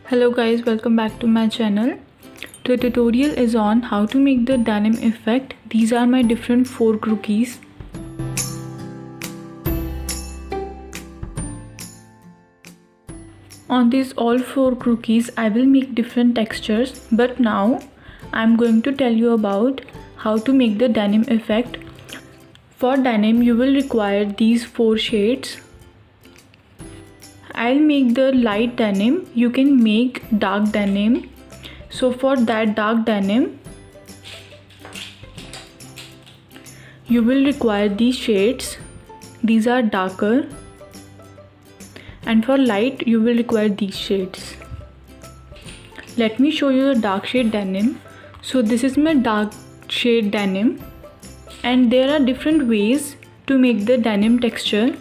Hello guys, welcome back to my channel. The tutorial is on how to make the denim effect. These are my different 4 cookies. On these all 4 cookies I will make different textures, but now I'm going to tell you about how to make the denim effect. For denim you will require these 4 shades. I'll make the light denim. You can make dark denim. So for that dark denim you will require these shades. These are darker. And for light you will require these shades. Let me show you the dark shade denim. So this is my dark shade denim, and there are different ways to make the denim texture.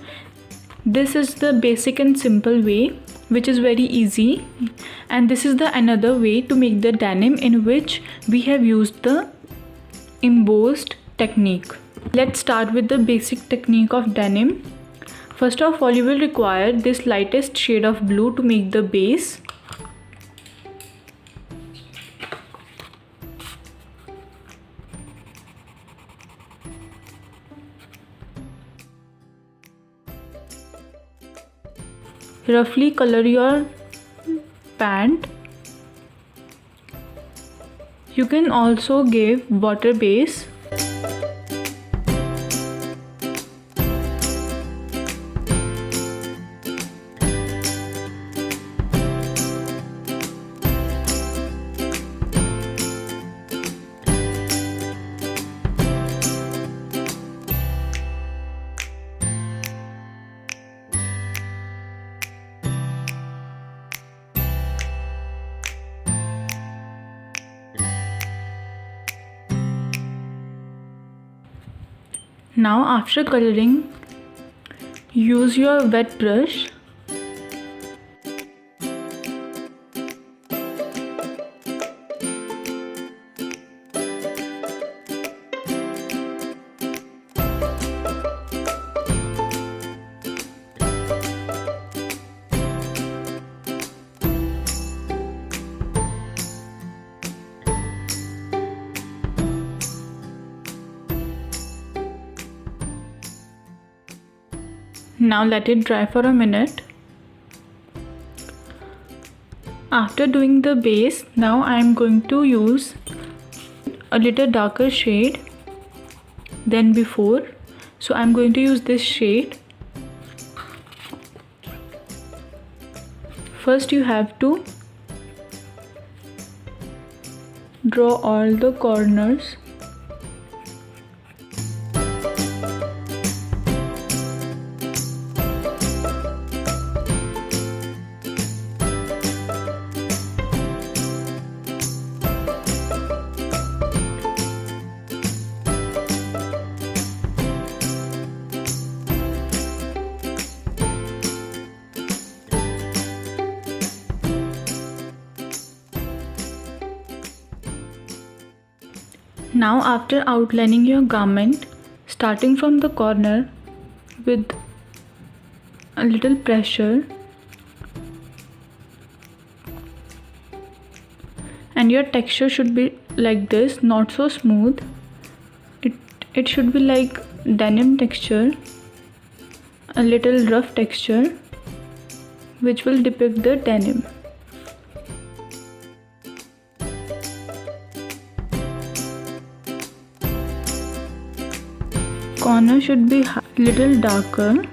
This is the basic and simple way, which is very easy, and this is the another way to make the denim in which we have used the embossed technique. Let's start with the basic technique of denim. First of all, you will require this lightest shade of blue to make the base. Roughly color your pant. You can also give water base. Now after coloring, use your wet brush . Now let it dry for a minute. After doing the base, now I am going to use a little darker shade than before. So I am going to use this shade. First you have to draw all the corners. Now after outlining your garment, starting from the corner with a little pressure, and your texture should be like this, not so smooth. It should be like denim texture, a little rough texture, which will depict the denim. Corner should be little darker.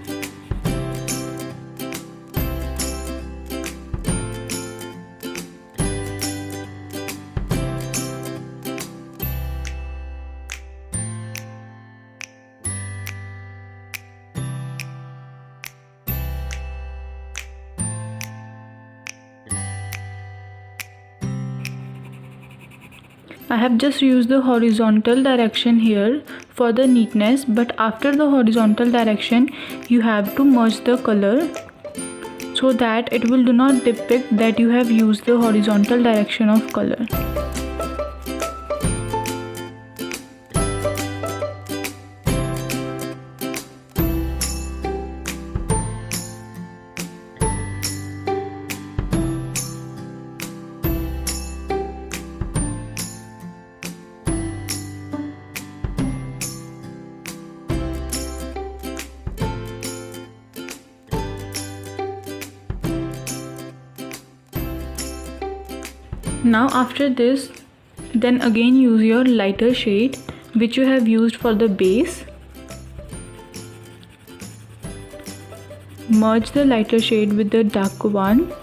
I have just used the horizontal direction here for the neatness, but after the horizontal direction you have to merge the color so that it will do not depict that you have used the horizontal direction of color. Now after this, then again use your lighter shade which you have used for the base. Merge the lighter shade with the darker one.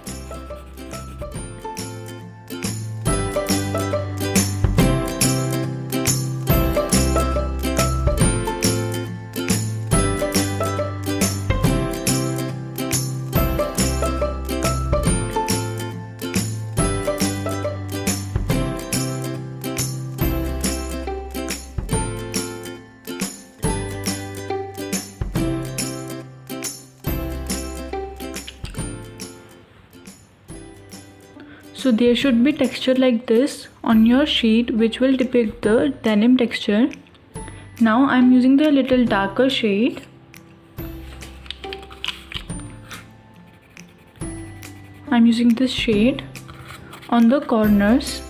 So there should be texture like this on your sheet which will depict the denim texture. Now I am using the little darker shade. I am using this shade on the corners.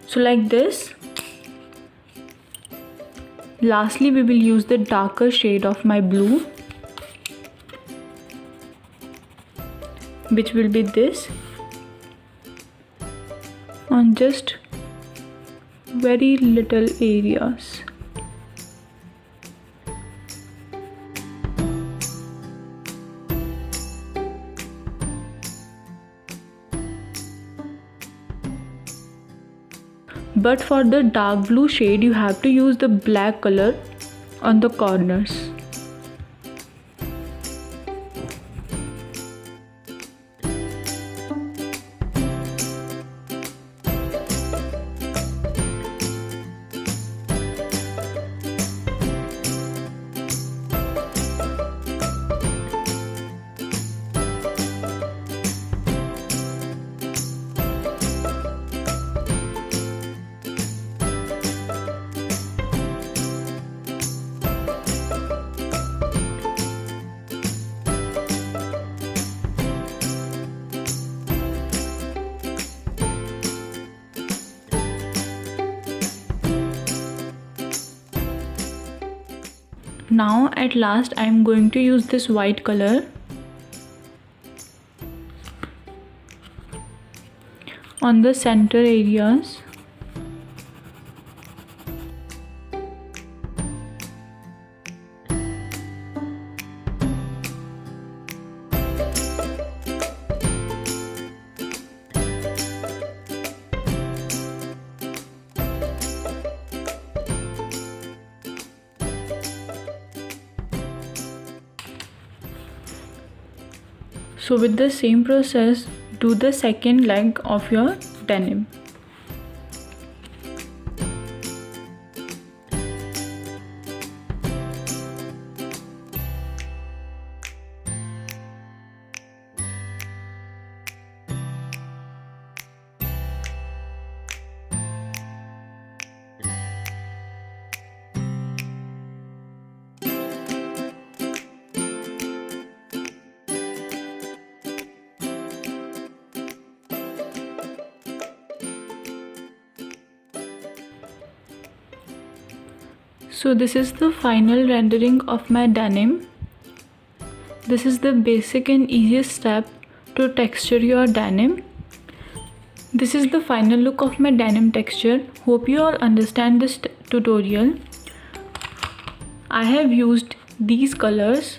So like this. Lastly, we will use the darker shade of my blue, which will be this, on just very little areas. But for the dark blue shade, you have to use the black color on the corners. Now at last I am going to use this white color on the center areas. So with the same process, do the second leg of your denim. So this is the final rendering of my denim. This is the basic and easiest step to texture your denim. This is the final look of my denim texture. Hope you all understand this tutorial. I have used these colors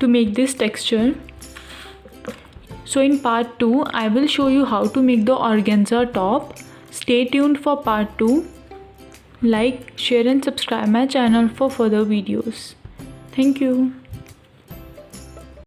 to make this texture. So in part 2, I will show you how to make the organza top. Stay tuned for part 2. Like, share and subscribe my channel for further videos. Thank you.